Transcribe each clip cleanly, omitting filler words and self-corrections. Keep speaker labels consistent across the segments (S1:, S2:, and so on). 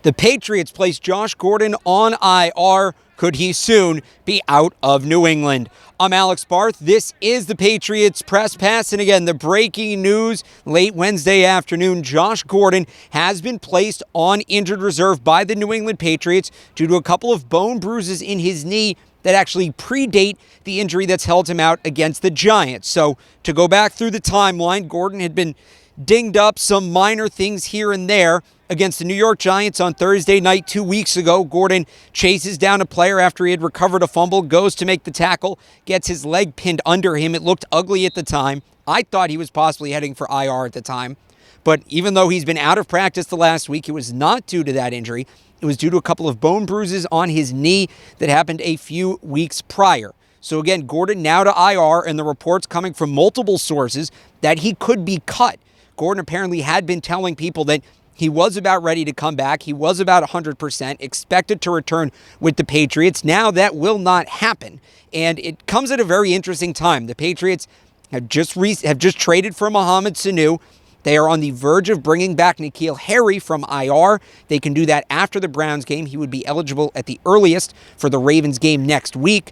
S1: The Patriots place Josh Gordon on IR. Could he soon be out of New England? I'm Alex Barth. This is the Patriots Press Pass. And again, the breaking news late Wednesday afternoon, Josh Gordon has been placed on injured reserve by the New England Patriots due to a couple of bone bruises in his knee that actually predate the injury that's held him out against the Giants. So to go back through the timeline, Gordon had been dinged up, some minor things here and there. Against the New York Giants on Thursday night 2 weeks ago, Gordon chases down a player after he had recovered a fumble, goes to make the tackle, gets his leg pinned under him. It looked ugly at the time. I thought he was possibly heading for IR at the time. But even though he's been out of practice the last week, it was not due to that injury. It was due to a couple of bone bruises on his knee that happened a few weeks prior. So again, Gordon now to IR, and the reports coming from multiple sources that he could be cut. Gordon apparently had been telling people that he was about ready to come back. He was about 100%, expected to return with the Patriots. Now that will not happen. And it comes at a very interesting time. The Patriots have just traded for Mohamed Sanu. They are on the verge of bringing back N'Keal Harry from IR. They can do that after the Browns game. He would be eligible at the earliest for the Ravens game next week.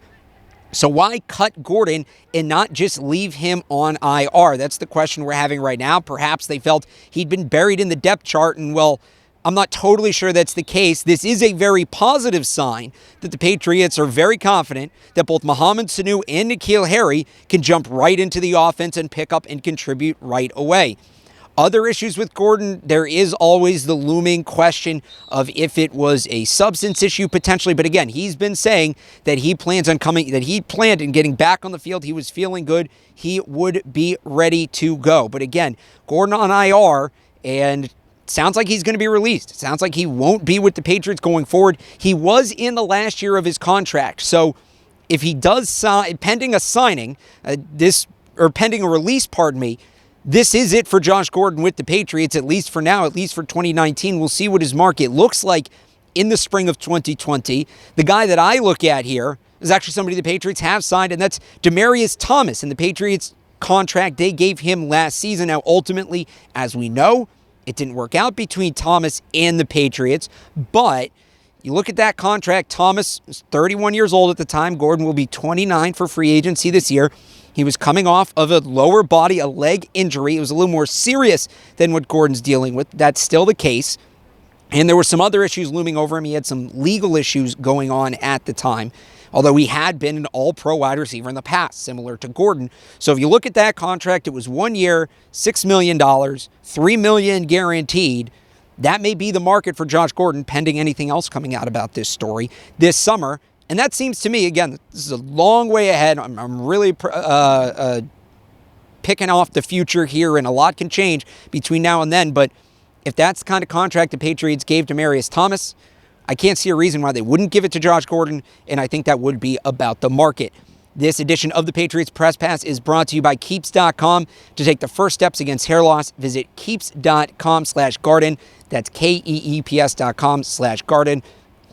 S1: So why cut Gordon and not just leave him on IR? That's the question we're having right now. Perhaps they felt he'd been buried in the depth chart, and well, I'm not totally sure that's the case. This is a very positive sign that the Patriots are very confident that both Mohamed Sanu and N'Keal Harry can jump right into the offense and pick up and contribute right away. Other issues with Gordon, there is always the looming question of if it was a substance issue potentially. But again, he's been saying that he planned on getting back on the field. He was feeling good. He would be ready to go. But again, Gordon on IR, and sounds like he's going to be released. Sounds like he won't be with the Patriots going forward. He was in the last year of his contract. So if he does sign, pending a release, this is it for Josh Gordon with the Patriots, at least for now, at least for 2019. We'll see what his market looks like in the spring of 2020. The guy that I look at here is actually somebody the Patriots have signed, and that's Demaryius Thomas, and the Patriots contract they gave him last season. Now, ultimately, as we know, it didn't work out between Thomas and the Patriots, but you look at that contract, Thomas was 31 years old at the time. Gordon will be 29 for free agency this year. He was coming off of a lower body, a leg injury. It was a little more serious than what Gordon's dealing with. That's still the case. And there were some other issues looming over him. He had some legal issues going on at the time, although he had been an all-pro wide receiver in the past, similar to Gordon. So if you look at that contract, it was 1 year, $6 million, $3 million guaranteed. That may be the market for Josh Gordon, pending anything else coming out about this story this summer. And that seems to me, again, this is a long way ahead. I'm really picking off the future here, and a lot can change between now and then. But if that's the kind of contract the Patriots gave Demaryius Thomas, I can't see a reason why they wouldn't give it to Josh Gordon, and I think that would be about the market. This edition of the Patriots Press Pass is brought to you by Keeps.com. To take the first steps against hair loss, visit Keeps.com/garden. That's KEEPS.com/garden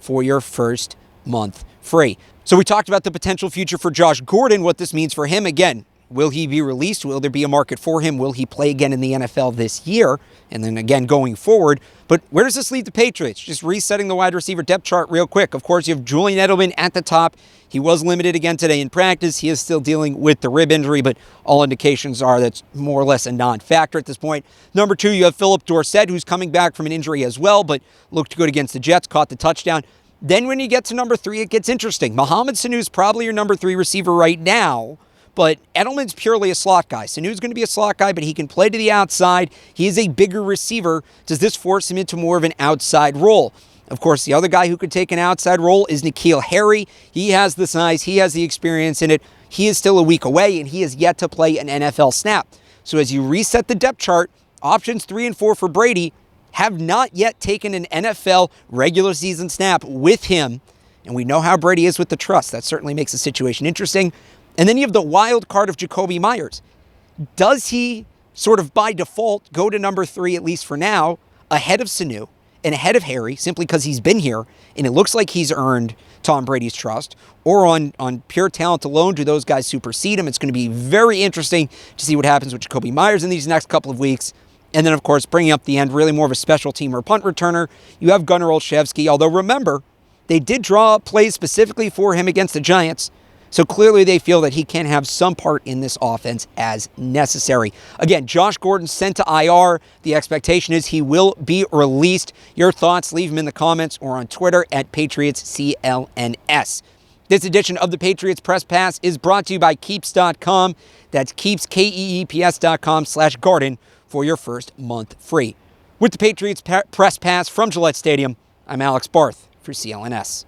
S1: for your first month free. So we talked about the potential future for Josh Gordon, what this means for him. Again, will he be released? Will there be a market for him? Will he play again in the NFL this year? And then again going forward. But where does this leave the Patriots? Just resetting the wide receiver depth chart real quick. Of course, you have Julian Edelman at the top. He was limited again today in practice. He is still dealing with the rib injury, but all indications are that's more or less a non-factor at this point. Number 2, you have Philip Dorsett, who's coming back from an injury as well, but looked good against the Jets, caught the touchdown. Then when you get to number 3, it gets interesting. Mohamed Sanu is probably your number 3 receiver right now, but Edelman's purely a slot guy. Sanu's going to be a slot guy, but he can play to the outside. He is a bigger receiver. Does this force him into more of an outside role? Of course, the other guy who could take an outside role is N'Keal Harry. He has the size. He has the experience in it. He is still a week away, and he has yet to play an NFL snap. So as you reset the depth chart, options 3 and 4 for Brady have not yet taken an NFL regular season snap with him. And we know how Brady is with the trust. That certainly makes the situation interesting. And then you have the wild card of Jacoby Myers. Does he sort of by default go to number 3, at least for now, ahead of Sanu and ahead of Harry, simply because he's been here and it looks like he's earned Tom Brady's trust? Or on pure talent alone, do those guys supersede him? It's going to be very interesting to see what happens with Jacoby Myers in these next couple of weeks. And then, of course, bringing up the end, really more of a special team or punt returner, you have Gunnar Olszewski. Although, remember, they did draw up plays specifically for him against the Giants. So clearly they feel that he can have some part in this offense as necessary. Again, Josh Gordon sent to IR. The expectation is he will be released. Your thoughts, leave them in the comments or on Twitter at Patriots CLNS. This edition of the Patriots Press Pass is brought to you by Keeps.com. That's Keeps, KEEPS.com/garden for your first month free. With the Patriots Press Pass from Gillette Stadium, I'm Alex Barth for CLNS.